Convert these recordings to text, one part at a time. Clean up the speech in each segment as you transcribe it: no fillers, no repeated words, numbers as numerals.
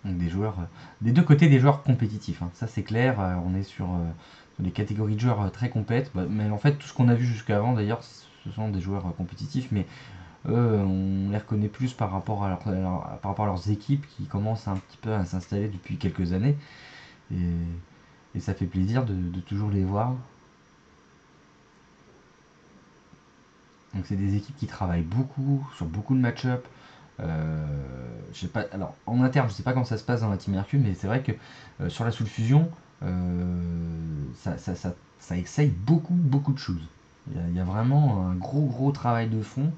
Donc des joueurs, des deux côtés des joueurs compétitifs, hein. Ça c'est clair, on est sur des catégories de joueurs très compètes. Bah, mais en fait tout ce qu'on a vu jusqu'avant d'ailleurs ce sont des joueurs compétitifs, mais eux on les reconnaît plus par rapport à leurs équipes qui commencent un petit peu à s'installer depuis quelques années. Et, et ça fait plaisir de toujours les voir. Donc c'est des équipes qui travaillent beaucoup sur beaucoup de match-up. Je sais pas, alors en interne, je sais pas comment ça se passe dans la Team Hercule, mais c'est vrai que sur la Soul Fusion, ça essaye beaucoup de choses. Il y a vraiment un gros travail de fond.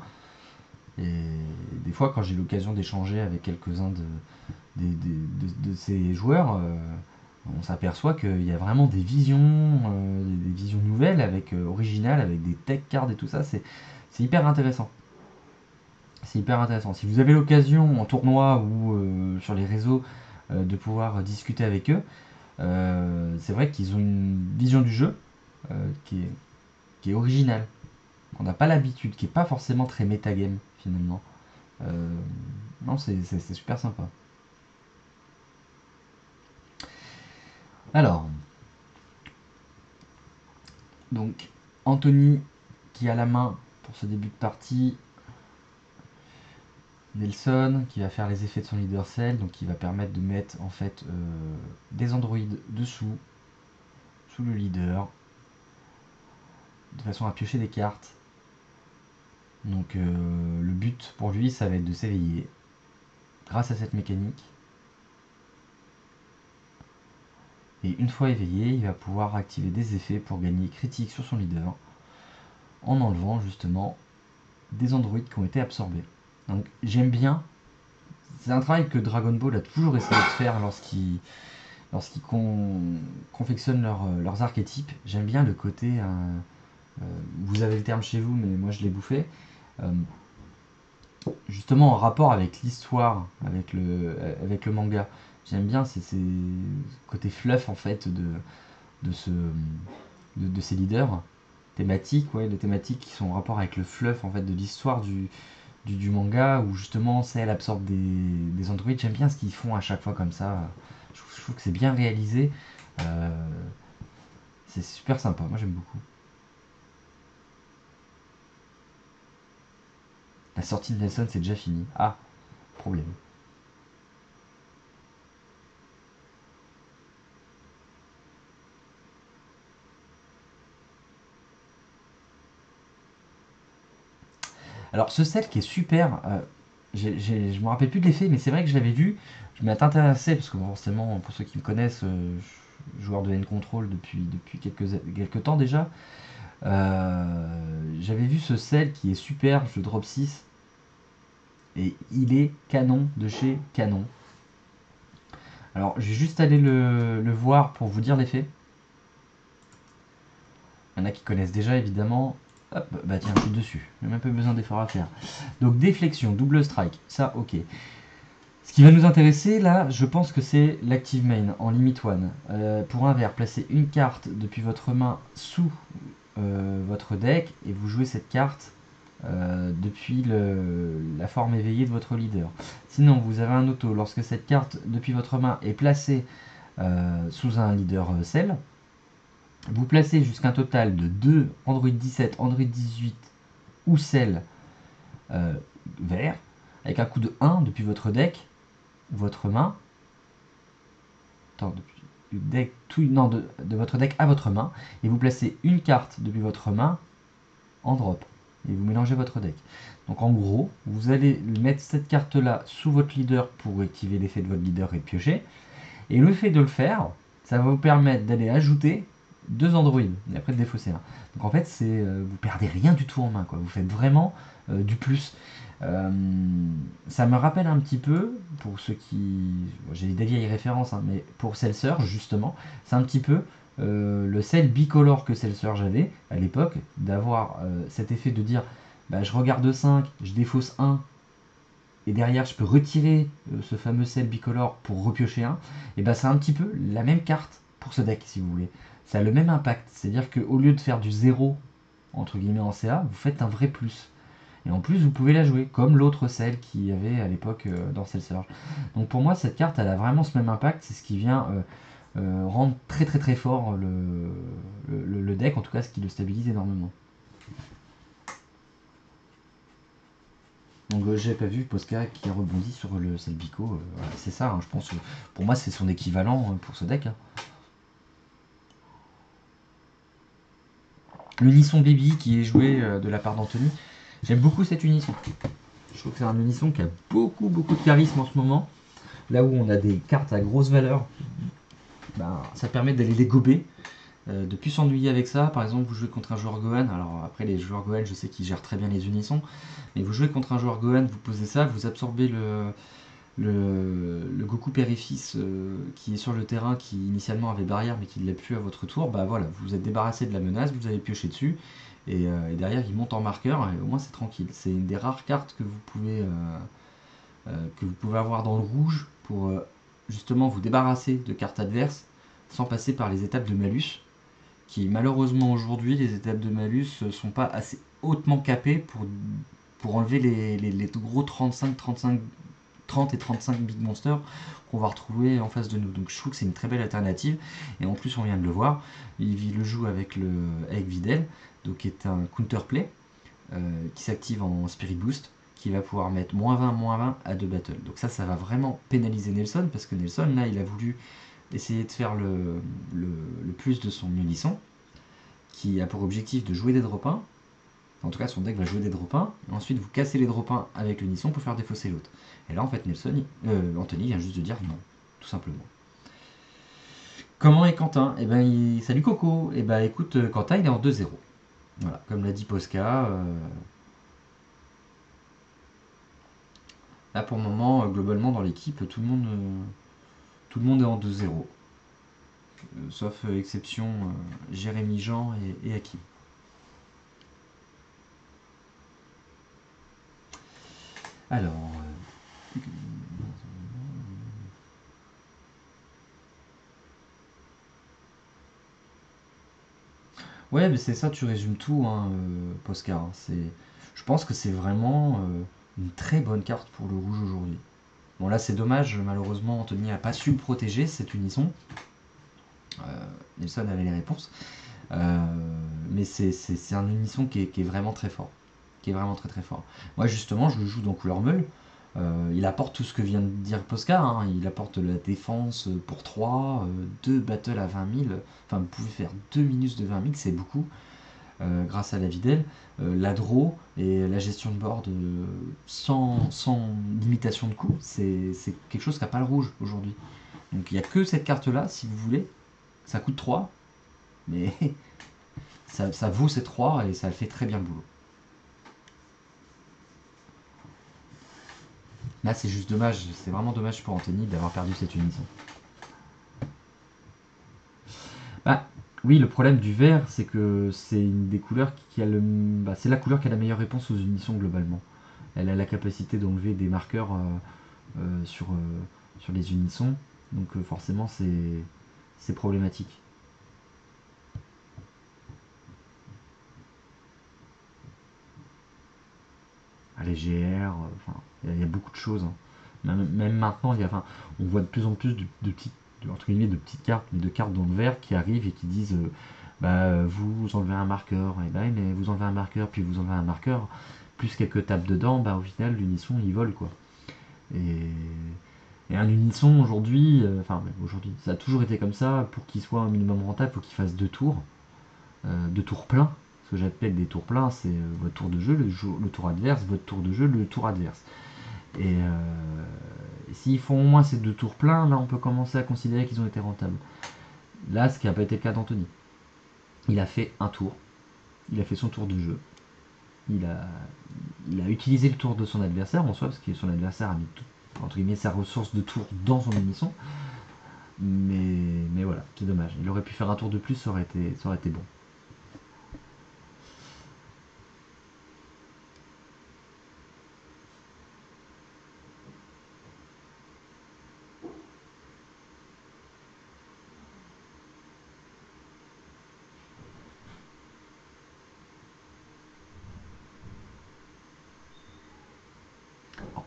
Et des fois, quand j'ai l'occasion d'échanger avec quelques-uns de ces joueurs, on s'aperçoit qu'il y a vraiment des visions nouvelles, originales, avec des tech cards et tout ça. C'est hyper intéressant. C'est hyper intéressant. Si vous avez l'occasion en tournoi ou sur les réseaux de pouvoir discuter avec eux, c'est vrai qu'ils ont une vision du jeu qui est originale. On n'a pas l'habitude, qui est pas forcément très metagame finalement. Euh, non, c'est super sympa. Alors, donc Anthony qui a la main pour ce début de partie. Nelson qui va faire les effets de son leader cell, donc qui va permettre de mettre en fait des androïdes dessous, sous le leader, de façon à piocher des cartes. Donc le but pour lui, ça va être de s'éveiller grâce à cette mécanique. Et une fois éveillé, il va pouvoir activer des effets pour gagner critique sur son leader en enlevant justement des androïdes qui ont été absorbés. Donc j'aime bien. C'est un travail que Dragon Ball a toujours essayé de faire lorsqu'ils confectionnent leurs archétypes. J'aime bien le côté. Vous avez le terme chez vous, mais moi je l'ai bouffé. Euh, Justement en rapport avec l'histoire, avec le manga. J'aime bien c'est côté fluff en fait de ces leaders thématiques, ouais, les thématiques qui sont en rapport avec le fluff en fait de l'histoire du manga où justement celle absorbe des androïdes. J'aime bien ce qu'ils font à chaque fois comme ça. Je trouve que c'est bien réalisé. Euh, c'est super sympa. Moi j'aime beaucoup. La sortie de Nelson c'est déjà fini. Ah, problème. Alors ce set qui est super, je me rappelle plus de l'effet, mais c'est vrai que je l'avais vu, je m'étais intéressé, parce que forcément, pour ceux qui me connaissent, je suis joueur de N-Control depuis quelques temps déjà. J'avais vu ce sel qui est super, je drop 6 et il est canon de chez Canon. Alors je vais juste aller le voir pour vous dire l'effet. Il y en a qui connaissent déjà évidemment. Hop, bah tiens, je suis dessus. Il n'y a même pas besoin d'effort à faire. Donc déflexion, double strike, ça ok. Ce qui va nous intéresser là, je pense que c'est l'active main en limit one. Pour un vert, placez une carte depuis votre main sous votre deck et vous jouez cette carte depuis la forme éveillée de votre leader. Sinon, vous avez un auto. Lorsque cette carte depuis votre main est placée sous un leader cell, vous placez jusqu'à un total de 2 Android 17, Android 18 ou cell euh, vert avec un coup de 1 depuis votre deck, votre main. Attends, depuis du deck, non, de votre deck à votre main, et vous placez une carte depuis votre main en drop. Et vous mélangez votre deck. Donc en gros, vous allez mettre cette carte-là sous votre leader pour activer l'effet de votre leader et de piocher. Et le fait de le faire, ça va vous permettre d'aller ajouter deux androïdes et après de défausser un. Donc en fait, vous perdez rien du tout en main, quoi. Vous faites vraiment du plus. Euh, Ça me rappelle un petit peu, pour ceux qui. Bon, j'ai des vieilles références, hein, mais pour Seltzer, justement, c'est un petit peu le sel bicolore que Seltzer j'avais à l'époque, d'avoir cet effet de dire bah, je regarde 5, je défausse un, et derrière je peux retirer ce fameux sel bicolore pour repiocher un, et bah c'est un petit peu la même carte pour ce deck si vous voulez. Ça a le même impact, c'est-à-dire qu'au lieu de faire du zéro entre guillemets en CA, vous faites un vrai plus. Et en plus, vous pouvez la jouer, comme l'autre celle qu'il y avait à l'époque dans Cell Surge. Donc pour moi, cette carte, elle a vraiment ce même impact. C'est ce qui vient rendre très très très fort le deck, en tout cas ce qui le stabilise énormément. Donc j'ai pas vu Posca qui rebondit sur le Selbico. Voilà, c'est ça, hein, je pense. Pour moi, c'est son équivalent pour ce deck. Hein. L'unisson Baby qui est joué de la part d'Anthony. J'aime beaucoup cette unisson. Je trouve que c'est un unisson qui a beaucoup beaucoup de charisme en ce moment. Là où on a des cartes à grosse valeur, ben, ça permet d'aller les gober, de plus s'ennuyer avec ça. Par exemple, vous jouez contre un joueur Gohan. Alors après, les joueurs Gohan, je sais qu'ils gèrent très bien les unissons. Mais vous jouez contre un joueur Gohan, vous posez ça, vous absorbez le Goku Père-et-Fils qui est sur le terrain, qui initialement avait barrière mais qui ne l'a plus à votre tour, bah voilà, vous êtes débarrassé de la menace, vous avez pioché dessus, et derrière il monte en marqueur, et au moins c'est tranquille. C'est une des rares cartes que vous pouvez avoir dans le rouge pour justement vous débarrasser de cartes adverses sans passer par les étapes de malus, qui malheureusement aujourd'hui, les étapes de malus sont pas assez hautement capées pour enlever les gros 35 30 et 35 Big Monsters qu'on va retrouver en face de nous. Donc je trouve que c'est une très belle alternative. Et en plus, on vient de le voir, il le joue avec Videl, donc qui est un counterplay qui s'active en Spirit Boost, qui va pouvoir mettre -20 à 2 battles. Donc ça va vraiment pénaliser Nelson, parce que Nelson, là, il a voulu essayer de faire le plus de son unisson, qui a pour objectif de jouer des drop 1. En tout cas, son deck va jouer des drop 1, et ensuite vous cassez les drop 1 avec l'unisson pour faire défausser l'autre. Et là, en fait, Anthony vient juste de dire non, tout simplement. Comment est Quentin? Eh ben, salut Coco. Eh ben, écoute, Quentin, il est en 2-0. Voilà, comme l'a dit Posca. Là, pour le moment, globalement, dans l'équipe, tout le monde est en 2-0. Sauf exception, Jérémy Jean et Hakim. Alors. Ouais, mais c'est ça, tu résumes tout, hein, Posca. Hein. Je pense que c'est vraiment une très bonne carte pour le rouge aujourd'hui. Bon, là, c'est dommage, malheureusement, Anthony n'a pas su le protéger, cet unisson. Nelson avait les réponses. Mais c'est un unisson qui est vraiment très fort. Qui est vraiment très très fort. Moi, justement, je le joue dans couleur meule. Il apporte tout ce que vient de dire Posca. Hein. Il apporte la défense pour 3, 2 battles à 20 000. Enfin, vous pouvez faire 2 minus de 20 000, c'est beaucoup. Grâce à la Videl, l'adro et la gestion de board sans limitation de coût, c'est quelque chose qui n'a pas le rouge aujourd'hui. Donc il n'y a que cette carte-là, si vous voulez. Ça coûte 3, mais ça vaut ces 3 et ça fait très bien le boulot. Là, c'est juste dommage, c'est vraiment dommage pour Anthony d'avoir perdu cette unisson. Bah, oui, le problème du vert, c'est que c'est une des couleurs qui a c'est la couleur qui a la meilleure réponse aux unissons globalement. Elle a la capacité d'enlever des marqueurs sur les unissons, donc forcément c'est problématique. Les GR, enfin, il y a beaucoup de choses. Hein. Même maintenant, on voit de plus en plus de petites, entre guillemets, de petites cartes, mais de cartes dans le vert qui arrivent et qui disent vous enlevez un marqueur, et mais vous enlevez un marqueur, puis vous enlevez un marqueur, plus quelques tapes dedans, au final, l'unisson il vole quoi. Et un unisson aujourd'hui, aujourd'hui, ça a toujours été comme ça, pour qu'il soit un minimum rentable, il faut qu'il fasse 2 tours, 2 tours pleins. Ce que j'appelle des tours pleins, c'est votre tour de jeu, le tour adverse, votre tour de jeu, le tour adverse. Et s'ils font au moins ces 2 tours pleins, là on peut commencer à considérer qu'ils ont été rentables. Là, ce qui n'a pas été le cas d'Anthony. Il a fait un tour, il a fait son tour de jeu, il a utilisé le tour de son adversaire en soi, parce que son adversaire a mis entre guillemets sa ressource de tour dans son unisson. Mais voilà, c'est dommage. Il aurait pu faire un tour de plus, ça aurait été bon.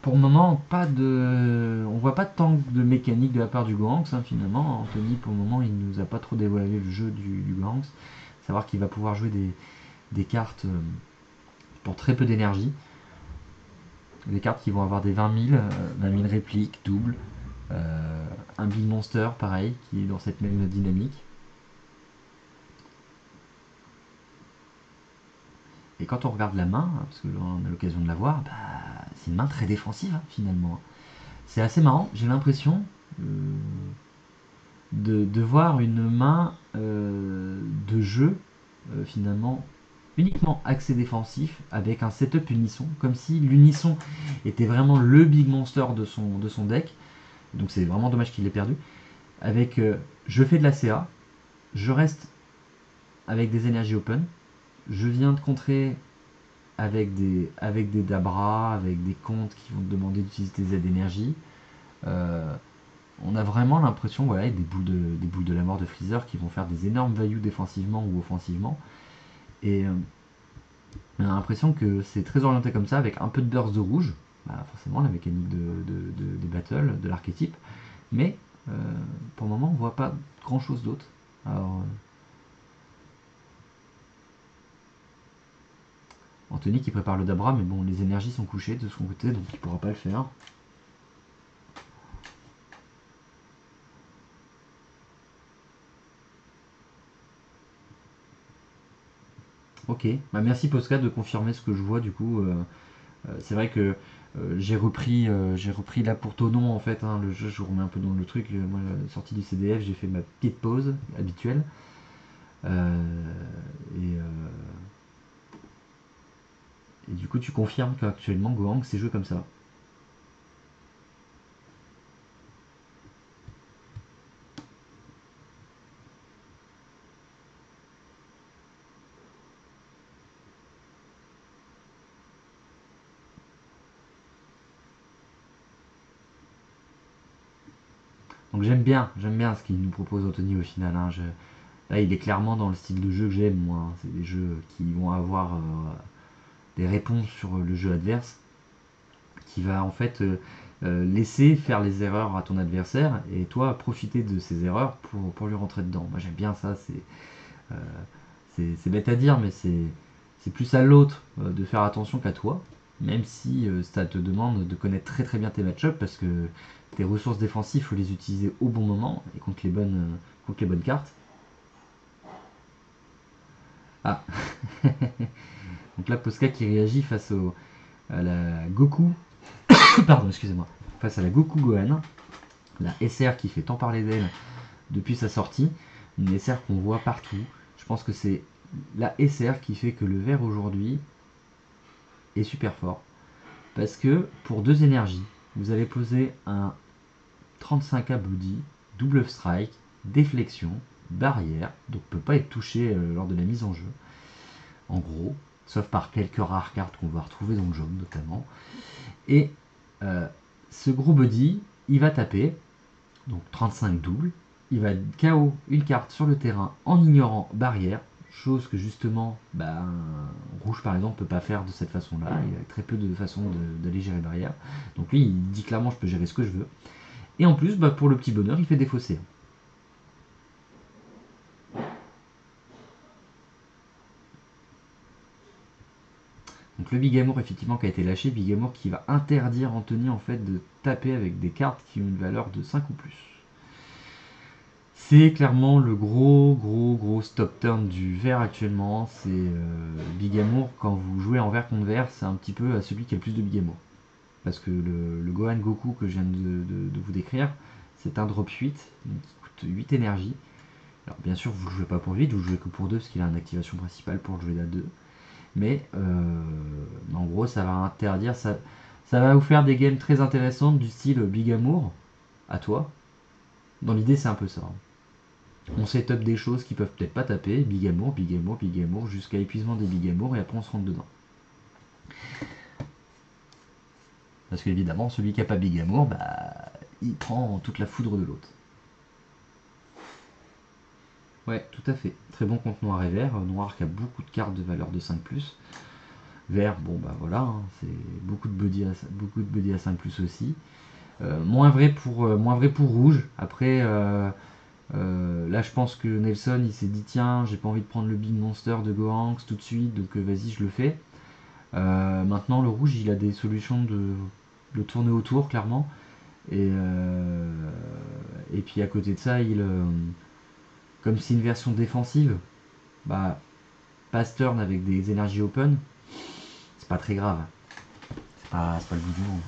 pour le moment, on voit pas tant de mécanique de la part du Gohanks, hein, finalement. Anthony, pour le moment, il nous a pas trop dévoilé le jeu du Gohanks. Savoir qu'il va pouvoir jouer des cartes pour très peu d'énergie. Des cartes qui vont avoir des 20 000 répliques, doubles. Un Big Monster, pareil, qui est dans cette même dynamique. Et quand on regarde la main, parce que on a l'occasion de la voir, bah, c'est une main très défensive, hein, finalement. C'est assez marrant, j'ai l'impression de voir une main de jeu, finalement, uniquement axé défensif, avec un setup unisson, comme si l'unisson était vraiment le Big Monster de son deck. Donc c'est vraiment dommage qu'il l'ait perdu. Avec je fais de la CA, je reste avec des énergies open, je viens de contrer avec des Dabra, avec des comptes qui vont te demander d'utiliser tes aides d'énergie. On a vraiment l'impression, voilà, avec des boules de la mort de Freezer qui vont faire des énormes values défensivement ou offensivement. Et on a l'impression que c'est très orienté comme ça, avec un peu de burst de rouge, bah, forcément la mécanique des battles, de l'archétype. Mais pour le moment, on voit pas grand chose d'autre. Alors, Anthony qui prépare le Dabra, mais bon, les énergies sont couchées de son côté, donc il pourra pas le faire. Ok, bah merci Posca de confirmer ce que je vois du coup. C'est vrai que j'ai repris là pour ton nom en fait, hein, le jeu, je vous remets un peu dans le truc. Moi, sortie du CDF, j'ai fait ma petite pause habituelle. Et, et du coup, tu confirmes qu'actuellement Gohang c'est joué comme ça. Donc j'aime bien ce qu'il nous propose Anthony au final, hein. Là, il est clairement dans le style de jeu que j'aime moi, hein. C'est des jeux qui vont avoir des réponses sur le jeu adverse, qui va en fait laisser faire les erreurs à ton adversaire et toi profiter de ces erreurs pour lui rentrer dedans. Moi j'aime bien ça, euh, c'est bête à dire, mais c'est plus à l'autre de faire attention qu'à toi, même si ça te demande de connaître très très bien tes match-ups parce que tes ressources défensives, il faut les utiliser au bon moment et contre les bonnes cartes. Ah, donc là Posca qui réagit à la Goku, pardon, excusez-moi, face à la Goku Gohan, la SR qui fait tant parler d'elle depuis sa sortie, une SR qu'on voit partout. Je pense que c'est la SR qui fait que le vert aujourd'hui est super fort. Parce que pour deux énergies, vous allez poser un 35K body, double strike, déflexion, barrière, donc peut pas être touché lors de la mise en jeu. En gros, sauf par quelques rares cartes qu'on va retrouver dans le jaune notamment. Et ce gros body, il va taper, donc 35 double, il va KO une carte sur le terrain en ignorant barrière, chose que justement rouge par exemple peut pas faire de cette façon là, il a très peu de façons d'aller gérer barrière, donc lui il dit clairement je peux gérer ce que je veux, et en plus pour le petit bonheur il fait défausser. Donc le Bigamour effectivement qui a été lâché, Bigamour qui va interdire Anthony en fait de taper avec des cartes qui ont une valeur de 5 ou plus. C'est clairement le gros stop turn du vert actuellement. C'est Bigamour, quand vous jouez en vert contre vert, c'est un petit peu à celui qui a le plus de Bigamour. Parce que le Gohan Goku que je viens de vous décrire, c'est un drop 8, donc qui coûte 8 énergie. Alors bien sûr, vous ne jouez pas pour 8, vous jouez que pour 2, parce qu'il a une activation principale pour le jouer à 2. Mais en gros, ça va interdire, ça va vous faire des games très intéressantes du style Bigamour, à toi. Dans l'idée, c'est un peu ça. On setup des choses qui peuvent peut-être pas taper, Bigamour, jusqu'à épuisement des Bigamour, et après on se rentre dedans. Parce qu'évidemment, celui qui a pas Bigamour, il prend toute la foudre de l'autre. Ouais, tout à fait. Très bon contre noir et vert. Noir qui a beaucoup de cartes de valeur de 5+. Vert, bon bah voilà, hein, c'est beaucoup de body à 5 plus aussi. Moins vrai pour rouge. Après, là je pense que Nelson il s'est dit tiens, j'ai pas envie de prendre le Big Monster de Gohanks tout de suite, donc vas-y je le fais. Maintenant le rouge il a des solutions de tourner autour clairement. Et puis à côté de ça, comme c'est une version défensive, bah pass turn avec des énergies open, c'est pas très grave. C'est pas le bout du monde.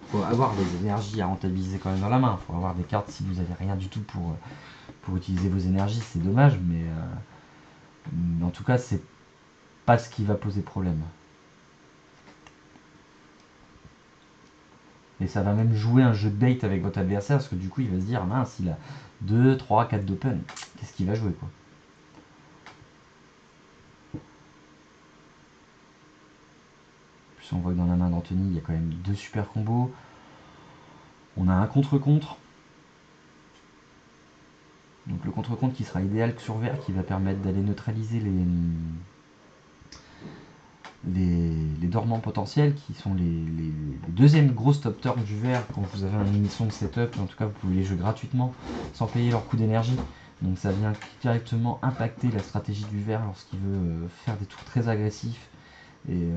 Faut avoir des énergies à rentabiliser quand même dans la main. Faut avoir des cartes si vous avez rien du tout pour utiliser vos énergies, c'est dommage, mais en tout cas, c'est pas ce qui va poser problème. Et ça va même jouer un jeu de date avec votre adversaire, parce que du coup, il va se dire, mince, il a 2, 3, 4 d'open. Qu'est-ce qu'il va jouer, quoi? Plus on voit que dans la main d'Anthony, il y a quand même 2 super combos. On a un contre-contre. Donc le contre-contre qui sera idéal que sur vert, qui va permettre d'aller neutraliser les dormants potentiels, qui sont les deuxièmes gros stop turn du vert quand vous avez un unisson de setup. En tout cas, vous pouvez les jouer gratuitement sans payer leur coût d'énergie. Donc ça vient directement impacter la stratégie du vert lorsqu'il veut faire des tours très agressifs et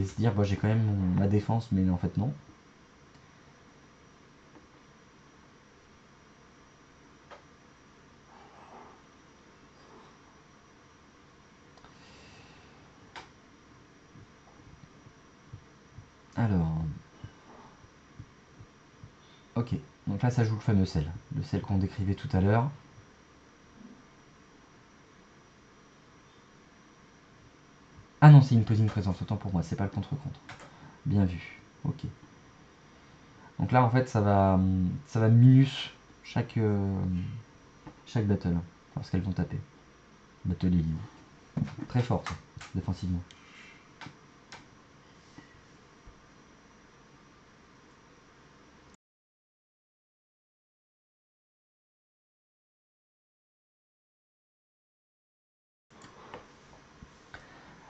se dire bah, j'ai quand même ma défense, mais en fait non. Alors, ok, donc là ça joue le fameux sel, le sel qu'on décrivait tout à l'heure. Ah non, c'est une posing présence, autant pour moi, c'est pas le contre-contre. Bien vu, ok. Donc là en fait ça va minus chaque battle lorsqu'elles vont taper. Battle est libre. Très forte défensivement.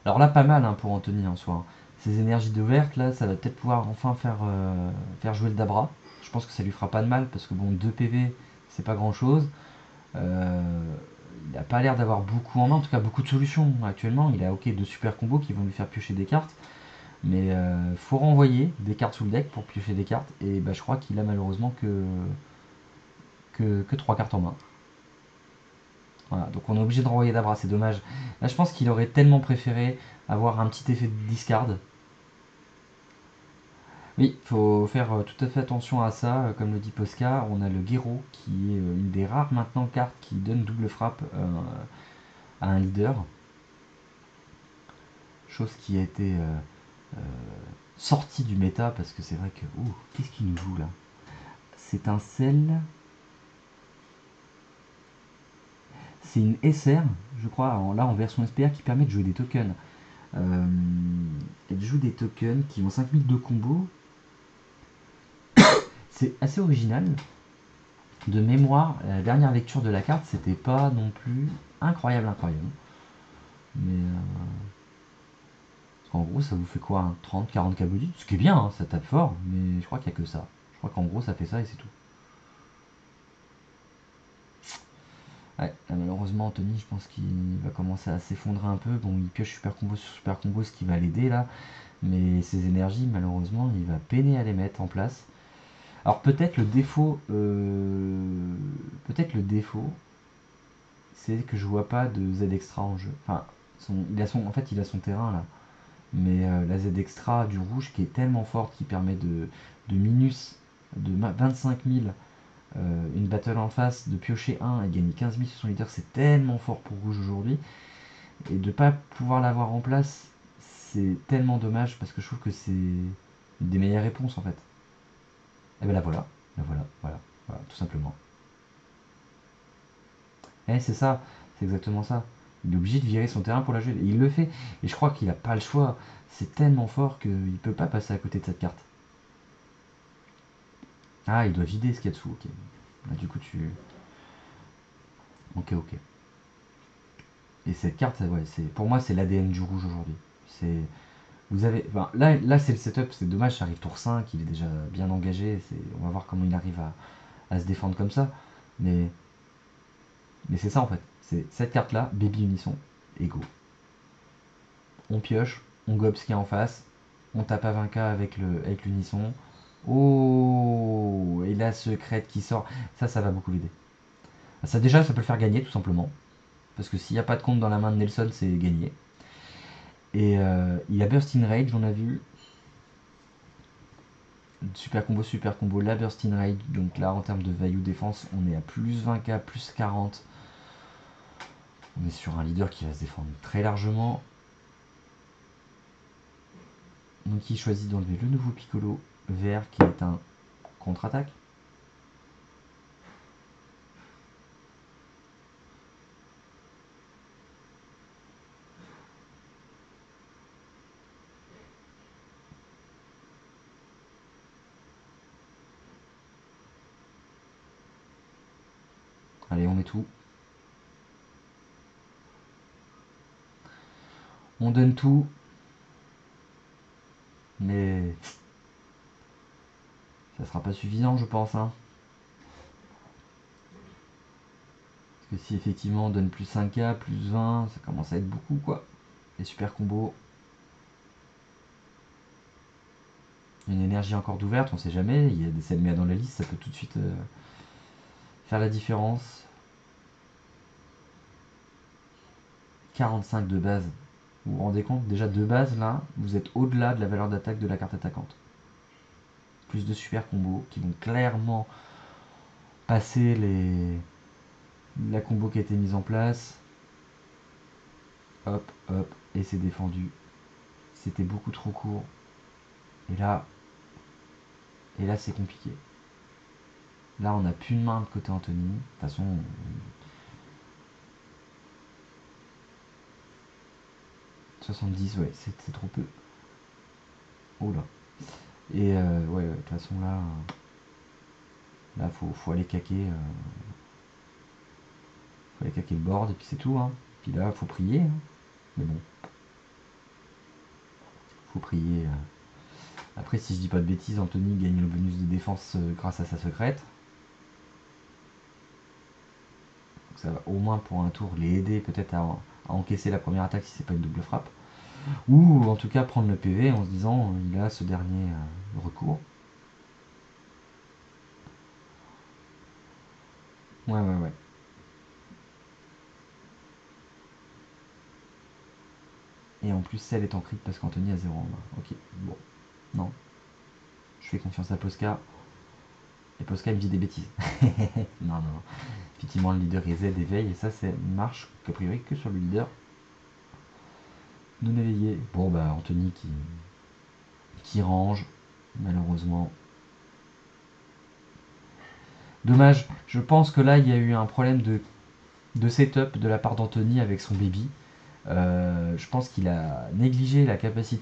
Alors là pas mal hein, pour Anthony en soi. Ces énergies de verte là, ça va peut-être pouvoir enfin faire jouer le Dabra. Je pense que ça lui fera pas de mal parce que bon 2 PV c'est pas grand chose. Il n'a pas l'air d'avoir beaucoup en main, en tout cas beaucoup de solutions actuellement. Il a ok 2 super combos qui vont lui faire piocher des cartes. Mais faut renvoyer des cartes sous le deck pour piocher des cartes. Et bah, je crois qu'il a malheureusement que 3 cartes en main. Voilà, donc on est obligé de renvoyer d'Abra, c'est dommage. Là je pense qu'il aurait tellement préféré avoir un petit effet de discard. Oui, il faut faire tout à fait attention à ça. Comme le dit Posca, on a le Guéro qui est une des rares maintenant cartes qui donne double frappe à un leader. Chose qui a été sortie du méta parce que c'est vrai que... Ouh, qu'est-ce qu'il nous joue là? C'est un sel. C'est une SR, je crois, là en version SPR qui permet de jouer des tokens. Elle joue des tokens qui ont 5000 de combo. C'est assez original. De mémoire, la dernière lecture de la carte, c'était pas non plus incroyable, incroyable. Mais parce qu'en gros, ça vous fait quoi, un 30-40 cabodis? Ce qui est bien, hein, ça tape fort, mais je crois qu'il n'y a que ça. Je crois qu'en gros, ça fait ça et c'est tout. Ouais, malheureusement, Anthony, je pense qu'il va commencer à s'effondrer un peu. Bon, il pioche super combo sur super combo, ce qui va l'aider là. Mais ses énergies, malheureusement, il va peiner à les mettre en place. Alors c'est que je vois pas de Z extra en jeu. Enfin, en fait, il a son terrain là. Mais la Z extra du rouge qui est tellement forte, qui permet de minus de 25 000 une battle en face, de piocher 1 et gagner 15 000 sur son leader, c'est tellement fort pour rouge aujourd'hui. Et de pas pouvoir l'avoir en place, c'est tellement dommage parce que je trouve que c'est une des meilleures réponses en fait. Et ben la voilà, voilà, voilà, tout simplement. C'est ça, c'est exactement ça. Il est obligé de virer son terrain pour la jouer. Et il le fait. Et je crois qu'il a pas le choix. C'est tellement fort qu'il peut pas passer à côté de cette carte. Ah, il doit vider ce qu'il y a dessous, ok. Là, du coup, tu. Ok, ok. Et cette carte, ouais, pour moi, c'est l'ADN du rouge aujourd'hui. C'est, vous avez, enfin, là c'est le setup, c'est dommage, ça arrive tour 5, il est déjà bien engagé, on va voir comment il arrive à se défendre comme ça. Mais, mais c'est ça en fait, c'est cette carte-là, Baby Unisson, et go. On pioche, on gobe ce qu'il y a en face, on tape à 20k avec l'unisson. Oh, et la secrète qui sort, ça va beaucoup l'aider. Ça déjà, ça peut le faire gagner tout simplement. Parce que s'il n'y a pas de compte dans la main de Nelson, c'est gagné. Et il a Burst in Rage, on a vu. Super combo, la Burst in Rage. Donc là, en termes de value défense, on est à plus 20k, plus 40. On est sur un leader qui va se défendre très largement. Donc il choisit d'enlever le nouveau Piccolo vert qui est un contre-attaque. Allez, on met tout. On donne tout. Mais ça sera pas suffisant, je pense. Hein. Parce que si effectivement on donne plus 5k, plus 20, ça commence à être beaucoup quoi. Les super combos. Une énergie encore d'ouverte, on sait jamais. Il y a des Selmea dans la liste, ça peut tout de suite faire la différence. 45 de base. Vous vous rendez compte, déjà de base là, vous êtes au-delà de la valeur d'attaque de la carte attaquante. Plus de super combos qui vont clairement passer la combo qui a été mise en place. Hop, hop, et c'est défendu. C'était beaucoup trop court. Et là c'est compliqué. Là, on n'a plus de main de côté Anthony. De toute façon, 70, ouais, c'est trop peu. Oh là. Et ouais, de toute façon, là faut aller caquer. Faut aller caquer le board, et puis c'est tout. Hein. Puis là, faut prier. Hein. Mais bon, faut prier. Après, si je dis pas de bêtises, Anthony gagne le bonus de défense grâce à sa secrète. Donc ça va au moins pour un tour les aider peut-être à encaisser la première attaque si c'est pas une double frappe. Ou en tout cas prendre le PV en se disant il a ce dernier recours. Ouais, ouais, ouais. Et en plus, celle est en crit parce qu'Anthony a 0 en main. Ok, bon. Non. Je fais confiance à Posca. Et Posca me dit des bêtises. Non, non, non. Effectivement, le leader est Z éveille. Et ça, c'est marche a priori que sur le leader non éveillé. Bon, bah, Anthony qui range. Malheureusement. Dommage. Je pense que là, il y a eu un problème de setup de la part d'Anthony avec son baby. Je pense qu'il a négligé la capacité